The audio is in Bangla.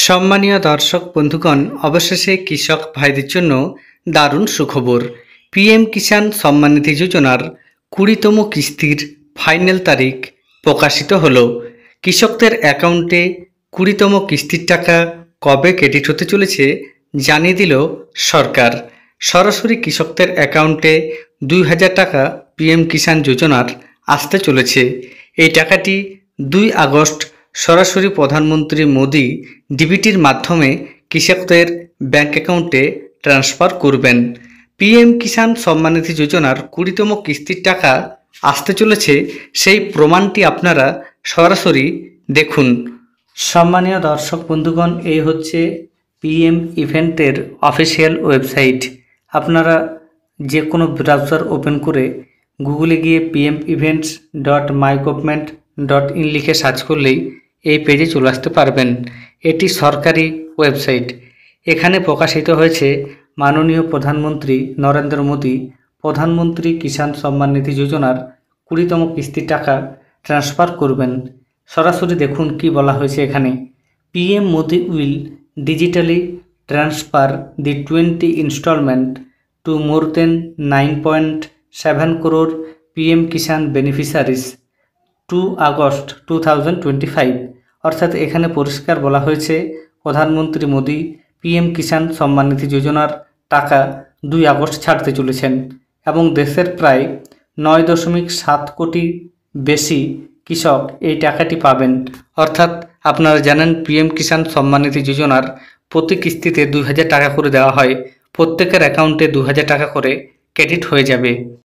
সম্মানীয় দর্শক বন্ধুগণ, অবশেষে কৃষক ভাইদের জন্য দারুণ সুখবর। পিএম কিষাণ সম্মান নিধি যোজনার 20তম কিস্তির ফাইনাল তারিখ প্রকাশিত হলো। কৃষকদের অ্যাকাউন্টে 20তম কিস্তির টাকা কবে ক্রেডিট হতে চলেছে জানিয়ে দিল সরকার। সরাসরি কৃষকদের অ্যাকাউন্টে 2000 টাকা পিএম কিষাণ যোজনার আসতে চলেছে। এই টাকাটি 2 আগস্ট সরাসরি প্রধানমন্ত্রী মোদি ডিবিটির মাধ্যমে কৃষকদের ব্যাংক অ্যাকাউন্টে ট্রান্সফার করবেন। পিএম কিষাণ সম্মান নিধি যোজনার 20তম কিস্তির টাকা আসতে চলেছে, সেই প্রমাণটি আপনারা সরাসরি দেখুন। সম্মানীয় দর্শক বন্ধুগণ, এই হচ্ছে পিএম ইভেন্টের অফিসিয়াল ওয়েবসাইট। আপনারা যে কোনো ব্রাউজার ওপেন করে গুগলে গিয়ে pmevents.mygov.in লিখে সার্চ করলেই এই পেজে চলে আসতে পারবেন। এটি সরকারি ওয়েবসাইট। এখানে প্রকাশিত হয়েছে মাননীয় প্রধানমন্ত্রী নরেন্দ্র মোদী প্রধানমন্ত্রী কিষাণ সম্মান নিধি যোজনার 20তম কিস্তির টাকা ট্রান্সফার করবেন। সরাসরি দেখুন কি বলা হয়েছে এখানে। PM Modi will digitally transfer the 20 instalment to more than 9.7 crore PM Kisan beneficiaries 2 August 2025। অর্থাৎ এখানে পরিষ্কার বলা হয়েছে প্রধানমন্ত্রী মোদি পিএম কিষাণ সম্মান নিধি যোজনার টাকা 2 আগস্ট ছাড়তে চলেছেন এবং দেশের প্রায় 9.7 কোটি বেশি কৃষক এই টাকাটি পাবেন। অর্থাৎ আপনারা জানেন পিএম কিষাণ সম্মান নিধি যোজনার প্রতি কিস্তিতে 2000 টাকা করে দেওয়া হয়। প্রত্যেকের অ্যাকাউন্টে 2000 টাকা করে ক্রেডিট হয়ে যাবে।